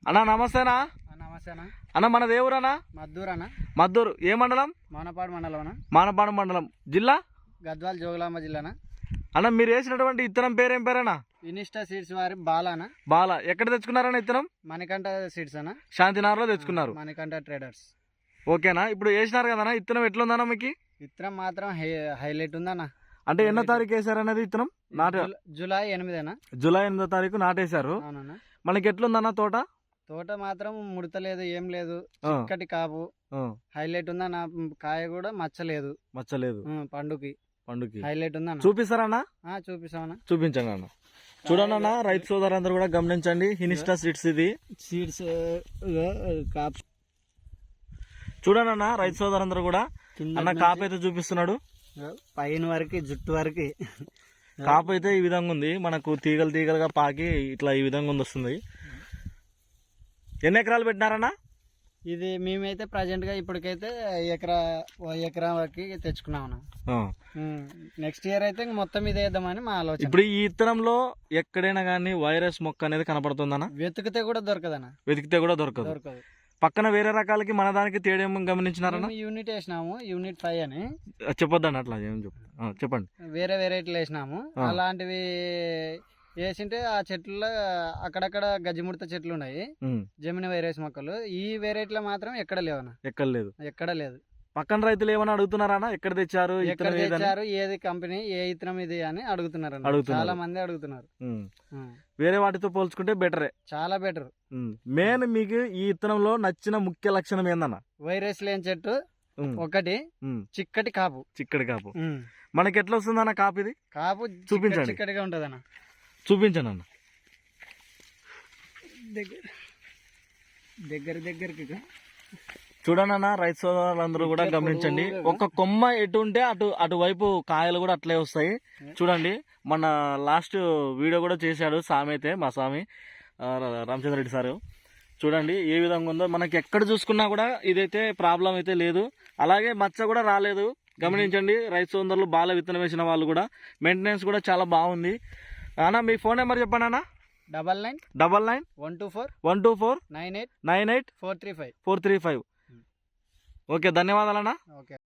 అన్నా నమస్తేనా. నమస్తేనా అన్న మన దేవురన్నా మద్దూరనా మద్దూరు ఏ మండలం? మానపాడు మండలం మానపాడు మండలం జిల్లా గద్వాల్ జోగులాంబ జిల్లానా. అన్న మీరు వేసినటువంటి ఇత్తనం పేరేం పేరేనా? ఇనిస్టా సీడ్స్ వారి బాలానా. బాల ఎక్కడ తెచ్చుకున్నారన్న ఇత్తనం? మణికంఠ సీడ్స్ అనా, శాంతినగర్లో తెచ్చుకున్నారు. మణికంఠ ట్రేడర్స్. ఓకేనా, ఇప్పుడు వేసినారు కదన్నా ఇత్తనం ఎట్లుందన్నా మీకు? ఇత్తనం మాత్రం హైలైట్ ఉందన్నా. అంటే ఎన్నో తారీఖు వేసారనేది ఇత్తనం? జూలై 8 జూలై 8వ తారీఖు నాటేశారు. అవునన్నా. మనకి ఎట్లుందన్న తోట? తోట మాత్రం ముడతలేదు, ఏం లేదు, చిక్కటి కాపు హైలైట్ ఉందన్న. కాయ కూడా మచ్చలేదు పండుకి హైలైట్ ఉందన్న. చూపిస్తారన్నా? చూపిస్తామన్నా. చూపించండి అన్న. చూడండి అన్న, రైతు సోదరులందరూ కూడా గమనించండి. ఇనిస్టా సీడ్స్ ఇది సీడ్స్ కాపు చూడండి అన్న, రైతు సోదరులందరూ కూడా. అన్న కాపు అయితే చూపిస్తున్నాడు, పైన వరకు జుట్టు వరకు కాపు అయితే ఈ విధంగా ఉంది. మనకు తీగలు తీగలుగా పాకి ఇట్లా ఈ విధంగా ఉంది వస్తుంది. ఎన్ని ఎకరాలు పెట్టినారన్నా? ఇది మేమైతే ప్రజెంట్ గా ఇప్పటికైతే ఎకరా వరకు తెచ్చుకున్నామన్నా. నెక్స్ట్ ఇయర్ అయితే మొత్తం ఇది వేద్దామని మా ఆలోచన. ఇప్పుడు ఈ ఇత్తనంలో ఎక్కడైనా కానీ వైరస్ మొక్క అనేది కనపడుతుందన్నా? వెతికితే కూడా దొరకదన్నా. వెతికితే కూడా దొరకదు. పక్కన వేరే రకాలకి మన దానికి తేడా గమనించినారన్నా? యూనిట్ వేసినాము, యూనిట్ 5 అని. చెప్పొద్దండి అట్లా ఏం చెప్పండి. వేరే వెరైటీలు వేసినాము. అలాంటివి వేసింటే ఆ చెట్లలో అక్కడక్కడ గజ్జిముడత చెట్లు ఉన్నాయి, జమిని వైరస్ మొక్కలు. ఈ వెరైటీలో మాత్రం ఎక్కడ లేవన్నా. ఎక్కడ లేదు. పక్కన రైతులు ఏమైనా అడుగుతున్నారా? ఎక్కడ తెచ్చారు, ఏది కంపెనీ, ఏ ఇత్తనం ఇది అని అడుగుతున్నారు. చాలా మంది అడుగుతున్నారు. వేరే వాటితో పోల్చుకుంటే బెటరే, చాలా బెటర్. మెయిన్ మీకు ఈ ఇత్తనంలో నచ్చిన ముఖ్య లక్షణం ఏందన్న? వైరస్ లేని చెట్టు ఒకటి, చిక్కటి కాపు. మనకి ఎట్లా వస్తుందన్న కాపు? ఇది కాపు చూపించండి, చిక్కటిగా ఉంటది అన్న. చూపించండి అన్న. దగ్గరికి చూడండి అన్న, రైతు సోదరులందరూ కూడా గమనించండి. ఒక కొమ్మ ఎటు ఉంటే అటువైపు కాయలు కూడా అట్లే వస్తాయి. చూడండి, మన లాస్ట్ వీడియో కూడా చేశాడు స్వామి, అయితే మా స్వామి రామచంద్ర రెడ్డి సారు. చూడండి ఏ విధంగా ఉందో. మనకి ఎక్కడ చూసుకున్నా కూడా ఇదైతే ప్రాబ్లం అయితే లేదు. అలాగే మచ్చ కూడా రాలేదు. గమనించండి రైతు సోదరులు, బాల విత్తనం వేసిన వాళ్ళు కూడా. మెయింటెనెన్స్ కూడా చాలా బాగుంది. అన్న మీ ఫోన్ నెంబర్ చెప్పండి అన్న. 99 124 98 435. ఓకే, ధన్యవాదాలన్నా. ఓకే.